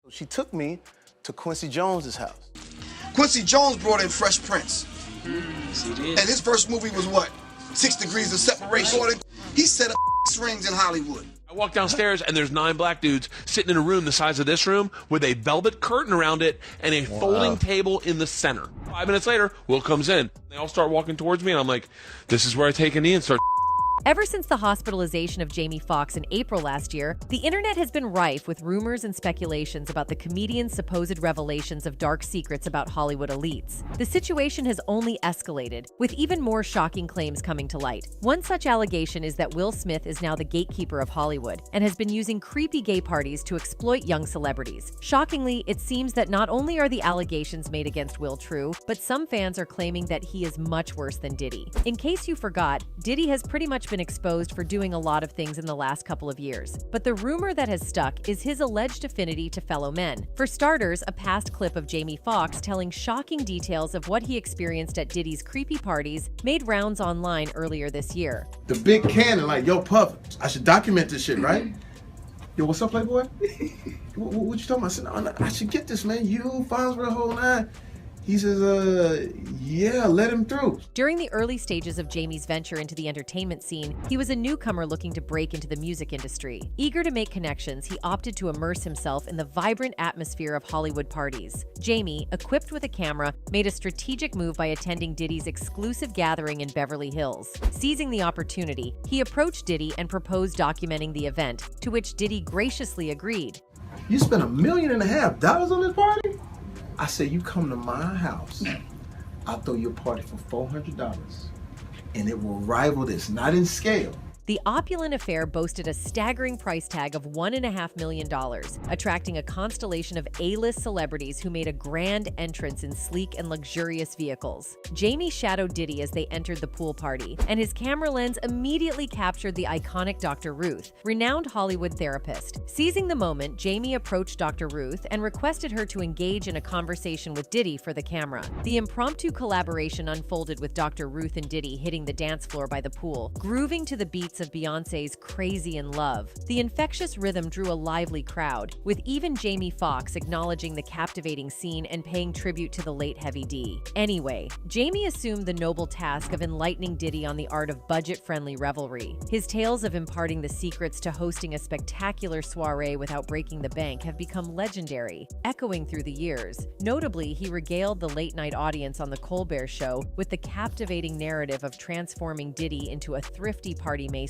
She took me to Quincy Jones's house. Quincy Jones brought in Fresh Prince. Yes, he did. And his first movie was what? 6 Degrees of Separation. He set up rings in Hollywood. I walk downstairs and there's 9 black dudes sitting in a room the size of this room with a velvet curtain around it and a folding table in the center. 5 minutes later, Will comes in. They all start walking towards me and I'm like, this is where I take a knee and start. Ever since the hospitalization of Jamie Foxx in April last year, the internet has been rife with rumors and speculations about the comedian's supposed revelations of dark secrets about Hollywood elites. The situation has only escalated, with even more shocking claims coming to light. One such allegation is that Will Smith is now the gatekeeper of Hollywood and has been using creepy gay parties to exploit young celebrities. Shockingly, it seems that not only are the allegations made against Will true, but some fans are claiming that he is much worse than Diddy. In case you forgot, Diddy has pretty much been exposed for doing a lot of things in the last couple of years. But the rumor that has stuck is his alleged affinity to fellow men. For starters, a past clip of Jamie Foxx telling shocking details of what he experienced at Diddy's creepy parties made rounds online earlier this year. The big cannon, like, yo, Puff, I should document this shit, right? Yo, what's up, Playboy? what you talking about? I said, no, I should get this, man. You, Fonz, the whole nine. He says, yeah, let him through. During the early stages of Jamie's venture into the entertainment scene, he was a newcomer looking to break into the music industry. Eager to make connections, he opted to immerse himself in the vibrant atmosphere of Hollywood parties. Jamie, equipped with a camera, made a strategic move by attending Diddy's exclusive gathering in Beverly Hills. Seizing the opportunity, he approached Diddy and proposed documenting the event, to which Diddy graciously agreed. You spent $1.5 million on this party? I said, you come to my house, I'll throw you a party for $400, and it will rival this, not in scale. The opulent affair boasted a staggering price tag of $1.5 million, attracting a constellation of A-list celebrities who made a grand entrance in sleek and luxurious vehicles. Jamie shadowed Diddy as they entered the pool party, and his camera lens immediately captured the iconic Dr. Ruth, renowned Hollywood therapist. Seizing the moment, Jamie approached Dr. Ruth and requested her to engage in a conversation with Diddy for the camera. The impromptu collaboration unfolded with Dr. Ruth and Diddy hitting the dance floor by the pool, grooving to the beats of Beyoncé's Crazy in Love. The infectious rhythm drew a lively crowd, with even Jamie Foxx acknowledging the captivating scene and paying tribute to the late Heavy D. Anyway, Jamie assumed the noble task of enlightening Diddy on the art of budget-friendly revelry. His tales of imparting the secrets to hosting a spectacular soiree without breaking the bank have become legendary, echoing through the years. Notably, he regaled the late-night audience on The Colbert Show with the captivating narrative of transforming Diddy into a thrifty party maestro.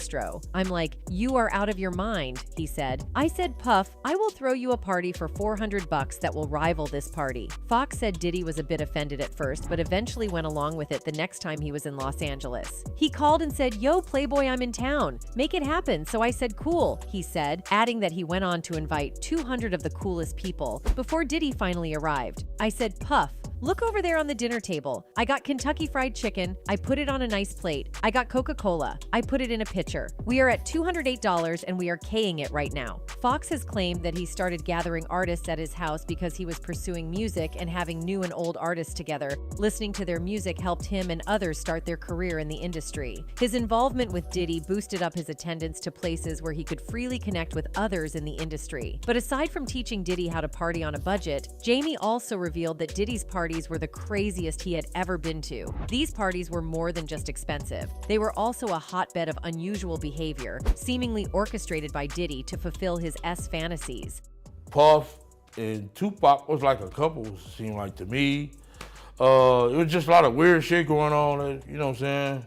I'm like, you are out of your mind, he said. I said, Puff, I will throw you a party for $400 that will rival this party. Foxx said Diddy was a bit offended at first, but eventually went along with it the next time he was in Los Angeles. He called and said, yo, Playboy, I'm in town. Make it happen. So I said, cool, he said, adding that he went on to invite 200 of the coolest people before Diddy finally arrived. I said, Puff, look over there on the dinner table. I got Kentucky Fried Chicken. I put it on a nice plate. I got Coca-Cola. I put it in a pitcher. We are at $208 and we are K-ing it right now. Foxx has claimed that he started gathering artists at his house because he was pursuing music and having new and old artists together. Listening to their music helped him and others start their career in the industry. His involvement with Diddy boosted up his attendance to places where he could freely connect with others in the industry. But aside from teaching Diddy how to party on a budget, Jamie also revealed that Diddy's parties were the craziest he had ever been to. These parties were more than just expensive. They were also a hotbed of unusual behavior, seemingly orchestrated by Diddy to fulfill his fantasies. Puff and Tupac was like a couple, seemed like to me. It was just a lot of weird shit going on, you know what I'm saying?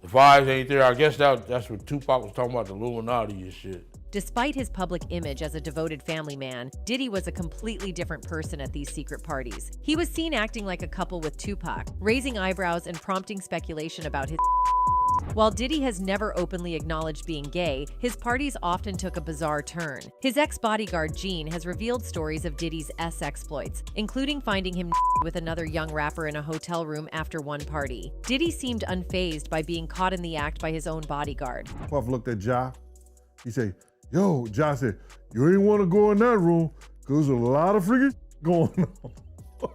The vibes ain't there. I guess that's what Tupac was talking about, the Illuminati and shit. Despite his public image as a devoted family man, Diddy was a completely different person at these secret parties. He was seen acting like a couple with Tupac, raising eyebrows and prompting speculation about his. While Diddy has never openly acknowledged being gay, his parties often took a bizarre turn. His ex-bodyguard Gene has revealed stories of Diddy's exploits, including finding him with another young rapper in a hotel room after one party. Diddy seemed unfazed by being caught in the act by his own bodyguard. Puff looked at Ja. He said, yo, Ja said, you ain't want to go in that room because there's a lot of freaking going on.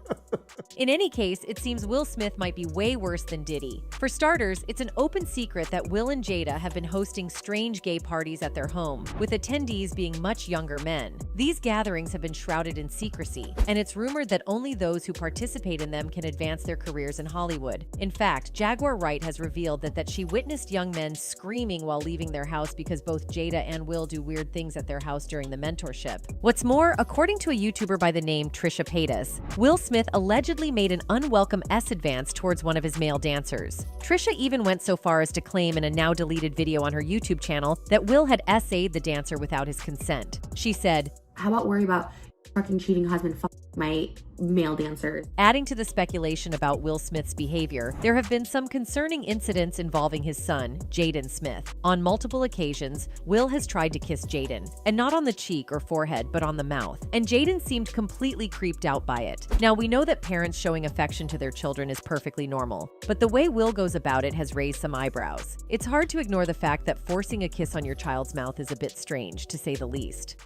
In any case, it seems Will Smith might be way worse than Diddy. For starters, it's an open secret that Will and Jada have been hosting strange gay parties at their home, with attendees being much younger men. These gatherings have been shrouded in secrecy, and it's rumored that only those who participate in them can advance their careers in Hollywood. In fact, Jaguar Wright has revealed that she witnessed young men screaming while leaving their house because both Jada and Will do weird things at their house during the mentorship. What's more, according to a YouTuber by the name Trisha Paytas, Will Smith allegedly made an unwelcome S-advance towards one of his male dancers. Trisha even went so far as to claim in a now-deleted video on her YouTube channel that Will had SA'd the dancer without his consent. She said, "How about worry about fucking cheating husband my male dancers?" Adding to the speculation about Will Smith's behavior, there have been some concerning incidents involving his son, Jaden Smith. On multiple occasions, Will has tried to kiss Jaden, and not on the cheek or forehead, but on the mouth. And Jaden seemed completely creeped out by it. Now, we know that parents showing affection to their children is perfectly normal, but the way Will goes about it has raised some eyebrows. It's hard to ignore the fact that forcing a kiss on your child's mouth is a bit strange, to say the least.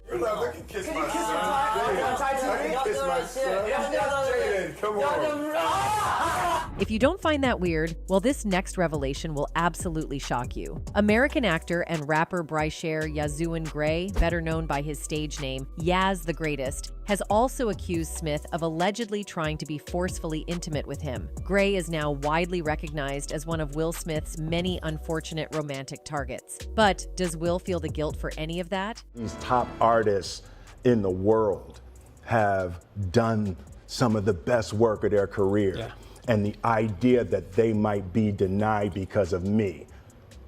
If you don't find that weird, well, this next revelation will absolutely shock you. American actor and rapper Bryshere Yazzuan Gray, better known by his stage name Yaz the Greatest, has also accused Smith of allegedly trying to be forcefully intimate with him. Gray is now widely recognized as one of Will Smith's many unfortunate romantic targets. But does Will feel the guilt for any of that? These top artists in the world have done some of the best work of their career. Yeah. And the idea that they might be denied because of me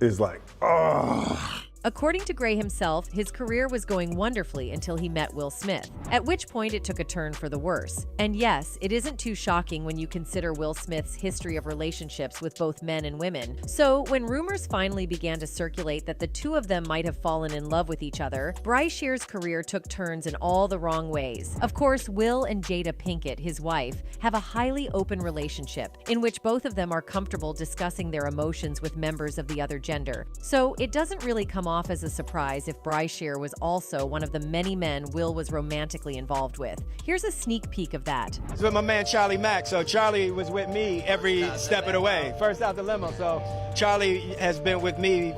is like, oh. According to Gray himself, his career was going wonderfully until he met Will Smith, at which point it took a turn for the worse. And yes, it isn't too shocking when you consider Will Smith's history of relationships with both men and women. So when rumors finally began to circulate that the two of them might have fallen in love with each other, Bryshere's career took turns in all the wrong ways. Of course, Will and Jada Pinkett, his wife, have a highly open relationship in which both of them are comfortable discussing their emotions with members of the other gender. So it doesn't really come off as a surprise if Bryshere was also one of the many men Will was romantically involved with. Here's a sneak peek of that. It's with my man Charlie Mack. So Charlie was with me every step of the way. First out the limo. So Charlie has been with me,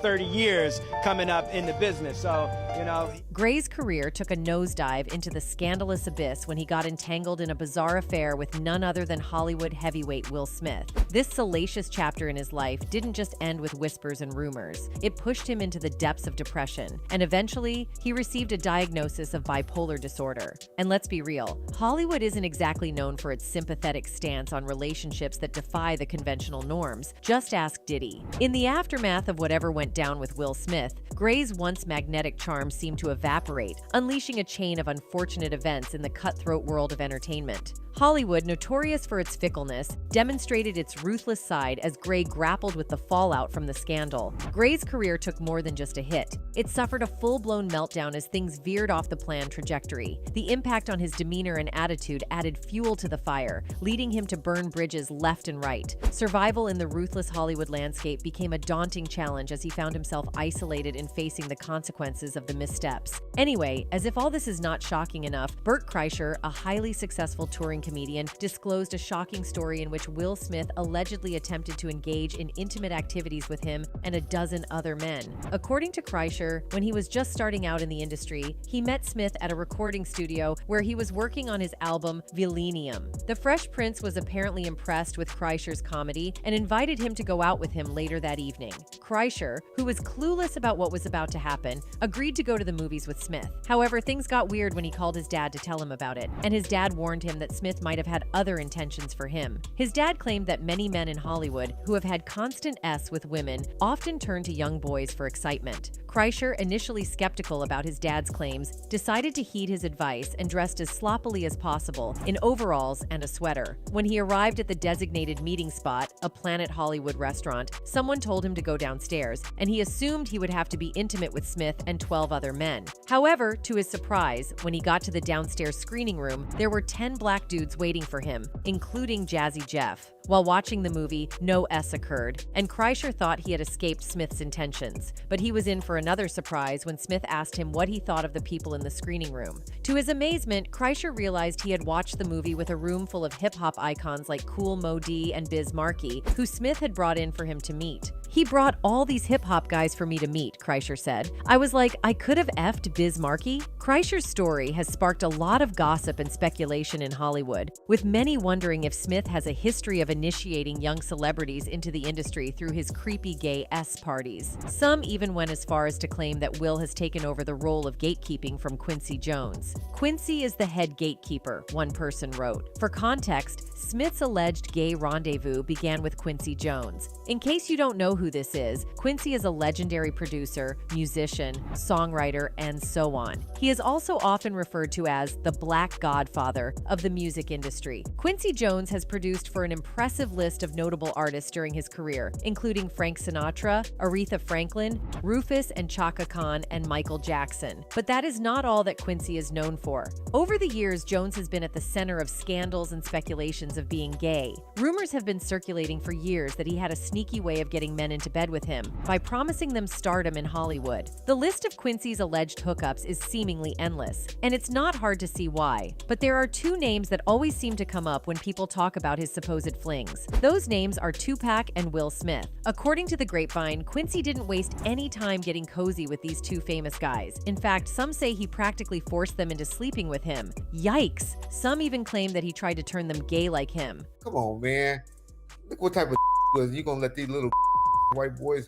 30 years coming up in the business. So, Gray's career took a nosedive into the scandalous abyss when he got entangled in a bizarre affair with none other than Hollywood heavyweight Will Smith. This salacious chapter in his life didn't just end with whispers and rumors. It pushed him into the depths of depression, and eventually, he received a diagnosis of bipolar disorder. And let's be real, Hollywood isn't exactly known for its sympathetic stance on relationships that defy the conventional norms. Just ask Diddy. In the aftermath of whatever went down with Will Smith, Gray's once magnetic charm seemed to evaporate, unleashing a chain of unfortunate events in the cutthroat world of entertainment. Hollywood, notorious for its fickleness, demonstrated its ruthless side as Gray grappled with the fallout from the scandal. Gray's career took more than just a hit. It suffered a full-blown meltdown as things veered off the planned trajectory. The impact on his demeanor and attitude added fuel to the fire, leading him to burn bridges left and right. Survival in the ruthless Hollywood landscape became a daunting challenge as he found himself isolated in facing the consequences of the missteps. Anyway, as if all this is not shocking enough, Bert Kreischer, a highly successful touring comedian, disclosed a shocking story in which Will Smith allegedly attempted to engage in intimate activities with him and a dozen other men. According to Kreischer, when he was just starting out in the industry, he met Smith at a recording studio where he was working on his album Villainium. The Fresh Prince was apparently impressed with Kreischer's comedy and invited him to go out with him later that evening. Kreischer, who was clueless about what was about to happen, agreed to go to the movies with Smith. However, things got weird when he called his dad to tell him about it, and his dad warned him that Smith might have had other intentions for him. His dad claimed that many men in Hollywood who have had constant S with women often turn to young boys for excitement. Kreischer, initially skeptical about his dad's claims, decided to heed his advice and dressed as sloppily as possible in overalls and a sweater. When he arrived at the designated meeting spot, a Planet Hollywood restaurant, someone told him to go downstairs, and he assumed he would have to be intimate with Smith and 12 other men. However, to his surprise, when he got to the downstairs screening room, there were 10 black dudes waiting for him, including Jazzy Jeff. While watching the movie, no S occurred, and Kreischer thought he had escaped Smith's intentions. But he was in for another surprise when Smith asked him what he thought of the people in the screening room. To his amazement, Kreischer realized he had watched the movie with a room full of hip-hop icons like Kool Moe Dee and Biz Markie, who Smith had brought in for him to meet. "He brought all these hip-hop guys for me to meet," Kreischer said. "I was like, I could have effed Biz Markie?" Kreischer's story has sparked a lot of gossip and speculation in Hollywood, with many wondering if Smith has a history of initiating young celebrities into the industry through his creepy gay parties. Some even went as far as to claim that Will has taken over the role of gatekeeping from Quincy Jones. "Quincy is the head gatekeeper," one person wrote. For context, Smith's alleged gay rendezvous began with Quincy Jones. In case you don't know who this is, Quincy is a legendary producer, musician, songwriter, and so on. He is also often referred to as the Black Godfather of the music industry. Quincy Jones has produced for an impressive list of notable artists during his career, including Frank Sinatra, Aretha Franklin, Rufus and Chaka Khan, and Michael Jackson. But that is not all that Quincy is known for. Over the years, Jones has been at the center of scandals and speculations of being gay. Rumors have been circulating for years that he had a sneaky way of getting men into bed with him by promising them stardom in Hollywood. The list of Quincy's alleged hookups is seemingly endless, and it's not hard to see why. But there are two names that always seem to come up when people talk about his supposed flings. Those names are Tupac and Will Smith. According to the grapevine, Quincy didn't waste any time getting cozy with these two famous guys. In fact, some say he practically forced them into sleeping with him. Yikes! Some even claim that he tried to turn them gay like him. Come on, man. Look what type of was you gonna let these little white boys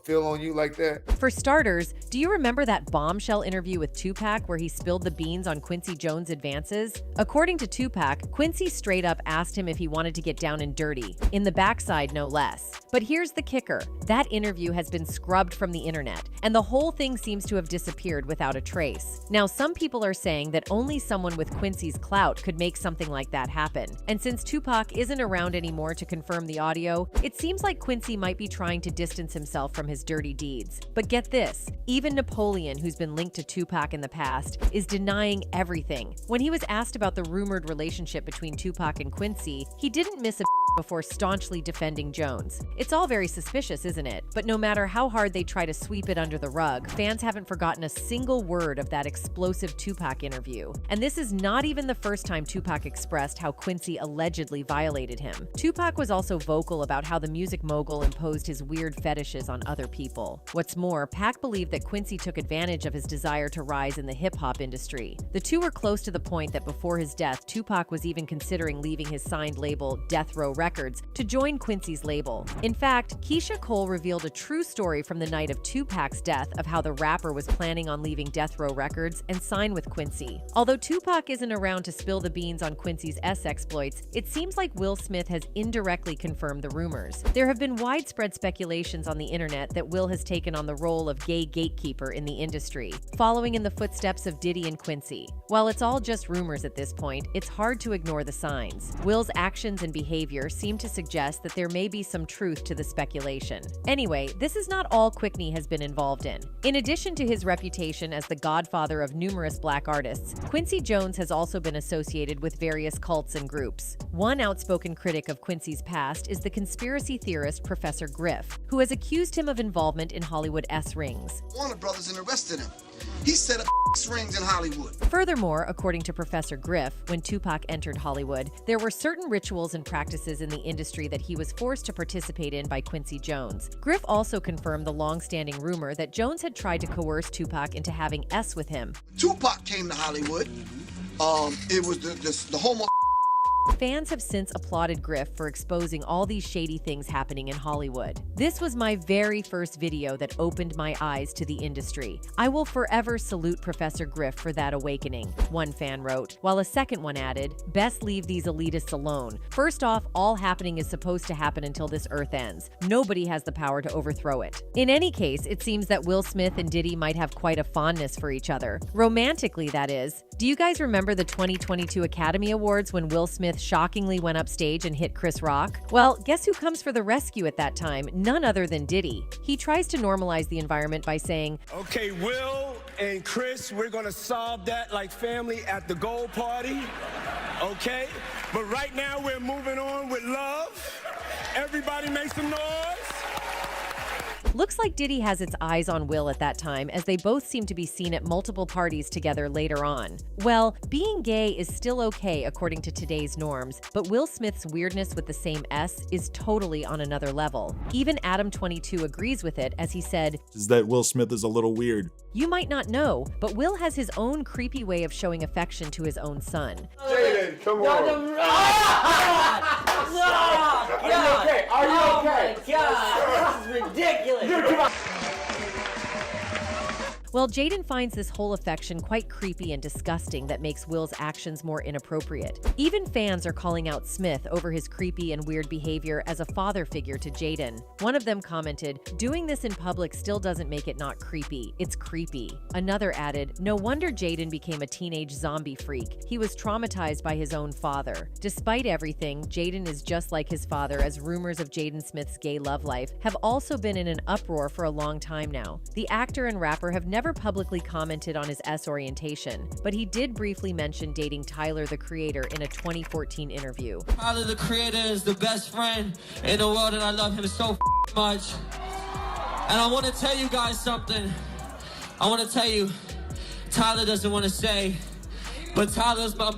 feel on you like that? For starters, do you remember that bombshell interview with Tupac where he spilled the beans on Quincy Jones' advances? According to Tupac, Quincy straight up asked him if he wanted to get down and dirty, in the backside no less. But here's the kicker. That interview has been scrubbed from the internet, and the whole thing seems to have disappeared without a trace. Now, some people are saying that only someone with Quincy's clout could make something like that happen. And since Tupac isn't around anymore to confirm the audio, it seems like Quincy might be trying to distance himself from his dirty deeds. But get this, even Napoleon, who's been linked to Tupac in the past, is denying everything. When he was asked about the rumored relationship between Tupac and Quincy, he didn't miss a before staunchly defending Jones. It's all very suspicious, isn't it? But no matter how hard they try to sweep it under the rug, fans haven't forgotten a single word of that explosive Tupac interview. And this is not even the first time Tupac expressed how Quincy allegedly violated him. Tupac was also vocal about how the music mogul imposed his weird fetishes on other people. What's more, Pac believed that Quincy took advantage of his desire to rise in the hip-hop industry. The two were close to the point that before his death, Tupac was even considering leaving his signed label, Death Row Records, to join Quincy's label. In fact, Keisha Cole revealed a true story from the night of Tupac's death of how the rapper was planning on leaving Death Row Records and sign with Quincy. Although Tupac isn't around to spill the beans on Quincy's exploits, it seems like Will Smith has indirectly confirmed the rumors. There have been widespread speculations on the internet that Will has taken on the role of gay gatekeeper in the industry, following in the footsteps of Diddy and Quincy. While it's all just rumors at this point, it's hard to ignore the signs. Will's actions and behavior seem to suggest that there may be some truth to the speculation. Anyway, this is not all Quickney has been involved in. In addition to his reputation as the godfather of numerous black artists, Quincy Jones has also been associated with various cults and groups. One outspoken critic of Quincy's past is the conspiracy theorist Professor Griff, who has accused him of involvement in Hollywood S-rings. Warner Brothers and arrested him. He set up rings in Hollywood. Furthermore, according to Professor Griff, when Tupac entered Hollywood, there were certain rituals and practices in the industry that he was forced to participate in by Quincy Jones. Griff also confirmed the long-standing rumor that Jones had tried to coerce Tupac into having S with him. Tupac came to Hollywood. It was the homo. Fans have since applauded Griff for exposing all these shady things happening in Hollywood. This was my very first video that opened my eyes to the industry. I will forever salute Professor Griff for that awakening, one fan wrote, while a second one added, best leave these elitists alone. First off, all happening is supposed to happen until this earth ends. Nobody has the power to overthrow it. In any case, it seems that Will Smith and Diddy might have quite a fondness for each other. Romantically, that is. Do you guys remember the 2022 Academy Awards when Will Smith shockingly went upstage and hit Chris Rock? Well, guess who comes for the rescue at that time? None other than Diddy. He tries to normalize the environment by saying, okay, Will and Chris, we're gonna solve that like family at the gold party. Okay? But right now we're moving on with love. Everybody make some noise. Looks like Diddy has its eyes on Will at that time, as they both seem to be seen at multiple parties together later on. Well, being gay is still okay according to today's norms, but Will Smith's weirdness with the same S is totally on another level. Even Adam22 agrees with it, as he said, "Is that Will Smith is a little weird." "You might not know, but Will has his own creepy way of showing affection to his own son." Jaden, come on. Are you okay? Are you okay? Oh my God, this is ridiculous. Well, Jaden finds this whole affection quite creepy and disgusting that makes Will's actions more inappropriate. Even fans are calling out Smith over his creepy and weird behavior as a father figure to Jaden. One of them commented, "Doing this in public still doesn't make it not creepy. It's creepy." Another added, "No wonder Jaden became a teenage zombie freak. He was traumatized by his own father." Despite everything, Jaden is just like his father, as rumors of Jaden Smith's gay love life have also been in an uproar for a long time now. The actor and rapper have never publicly commented on his S orientation, but he did briefly mention dating Tyler, the Creator, in a 2014 interview. Tyler, the Creator, is the best friend in the world, and I love him so much. And I want to tell you guys something. I want to tell you, Tyler doesn't want to say, but Tyler's my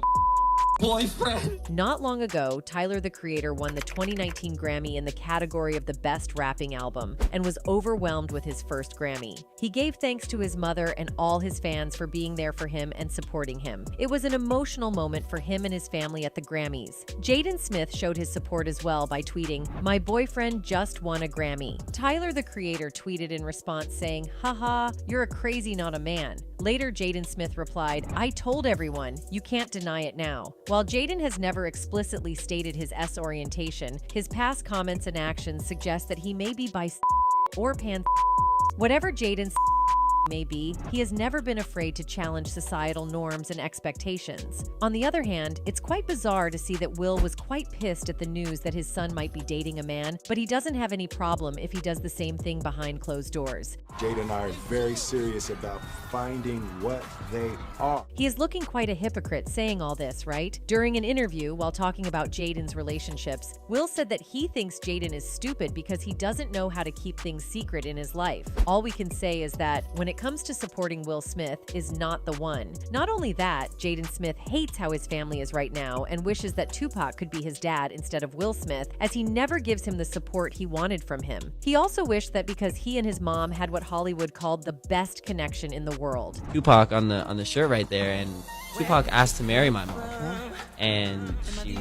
boyfriend. Not long ago, Tyler, the Creator, won the 2019 Grammy in the category of the Best Rapping Album and was overwhelmed with his first Grammy. He gave thanks to his mother and all his fans for being there for him and supporting him. It was an emotional moment for him and his family at the Grammys. Jaden Smith showed his support as well by tweeting, "My boyfriend just won a Grammy." Tyler, the Creator, tweeted in response saying, "Haha, you're a crazy, not a man." Later, Jaden Smith replied, "I told everyone, you can't deny it now." While Jaden has never explicitly stated his S orientation, his past comments and actions suggest that he may be bi or pan. Whatever Jaden's may be, he has never been afraid to challenge societal norms and expectations. On the other hand, it's quite bizarre to see that Will was quite pissed at the news that his son might be dating a man, but he doesn't have any problem if he does the same thing behind closed doors. Jada and I are very serious about finding what they are. He is looking quite a hypocrite saying all this, right? During an interview, while talking about Jaden's relationships, Will said that he thinks Jaden is stupid because he doesn't know how to keep things secret in his life. All we can say is that when it comes to supporting Will Smith is not the one. Not only that, Jaden Smith hates how his family is right now and wishes that Tupac could be his dad instead of Will Smith, as he never gives him the support he wanted from him. He also wished that because he and his mom had what Hollywood called the best connection in the world. Tupac on the shirt right there, and Tupac asked to marry my mom, and she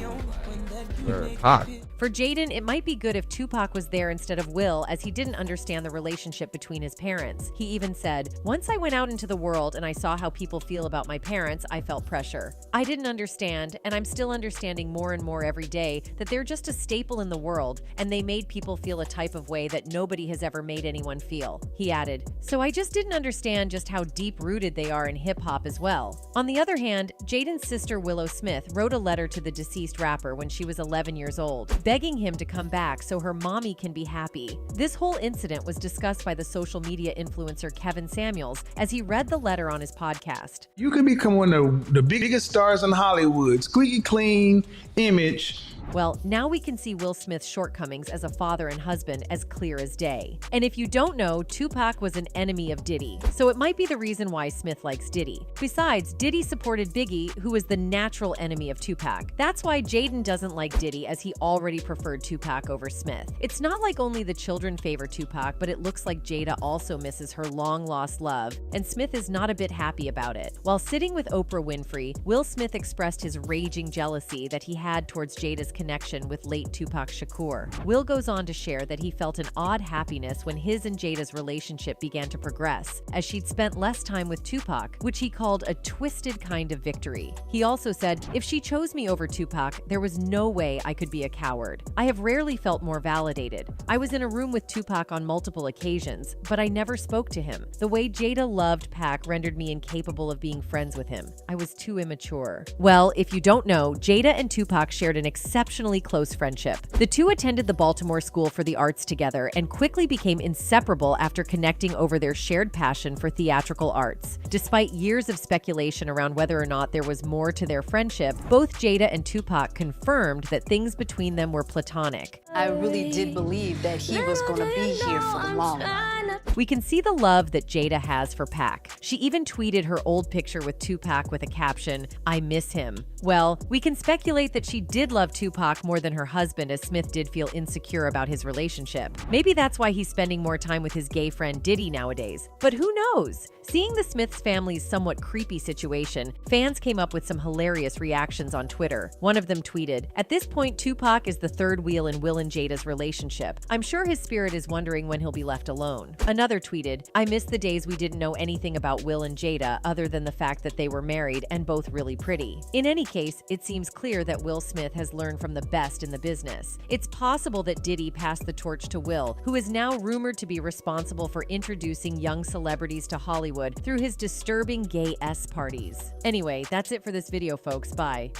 for Pac. For Jaden, it might be good if Tupac was there instead of Will, as he didn't understand the relationship between his parents. He even said, "Once I went out into the world and I saw how people feel about my parents, I felt pressure. I didn't understand, and I'm still understanding more and more every day, that they're just a staple in the world, and they made people feel a type of way that nobody has ever made anyone feel." He added, "So I just didn't understand just how deep-rooted they are in hip-hop as well." On the other hand, Jaden's sister Willow Smith wrote a letter to the deceased rapper when she was 11 years old, begging him to come back so her mommy can be happy. This whole incident was discussed by the social media influencer Kevin Samuels as he read the letter on his podcast. You can become one of the biggest stars in Hollywood. Squeaky clean image. Well, now we can see Will Smith's shortcomings as a father and husband as clear as day. And if you don't know, Tupac was an enemy of Diddy, so it might be the reason why Smith likes Diddy. Besides, Diddy supported Biggie, who was the natural enemy of Tupac. That's why Jaden doesn't like Diddy, as he already preferred Tupac over Smith. It's not like only the children favor Tupac, but it looks like Jada also misses her long-lost love, and Smith is not a bit happy about it. While sitting with Oprah Winfrey, Will Smith expressed his raging jealousy that he had towards Jada's connection with late Tupac Shakur. Will goes on to share that he felt an odd happiness when his and Jada's relationship began to progress, as she'd spent less time with Tupac, which he called a twisted kind of victory. He also said, "If she chose me over Tupac, there was no way I could be a coward. I have rarely felt more validated. I was in a room with Tupac on multiple occasions, but I never spoke to him. The way Jada loved Pac rendered me incapable of being friends with him. I was too immature." Well, if you don't know, Jada and Tupac shared an exceptional exceptionally close friendship. The two attended the Baltimore School for the Arts together and quickly became inseparable after connecting over their shared passion for theatrical arts. Despite years of speculation around whether or not there was more to their friendship, both Jada and Tupac confirmed that things between them were platonic. I really did believe that he was going to be here for the long run. We can see the love that Jada has for Pac. She even tweeted her old picture with Tupac with a caption, "I miss him." Well, we can speculate that she did love Tupac more than her husband, as Smith did feel insecure about his relationship. Maybe that's why he's spending more time with his gay friend Diddy nowadays. But who knows? Seeing the Smiths family's somewhat creepy situation, fans came up with some hilarious reactions on Twitter. One of them tweeted, "At this point, Tupac is the third wheel in Will and Jada's relationship. I'm sure his spirit is wondering when he'll be left alone." Another tweeted, "I miss the days we didn't know anything about Will and Jada other than the fact that they were married and both really pretty." In any case, it seems clear that Will Smith has learned from the best in the business. It's possible that Diddy passed the torch to Will, who is now rumored to be responsible for introducing young celebrities to Hollywood through his disturbing gay parties. Anyway, that's it for this video, folks. Bye.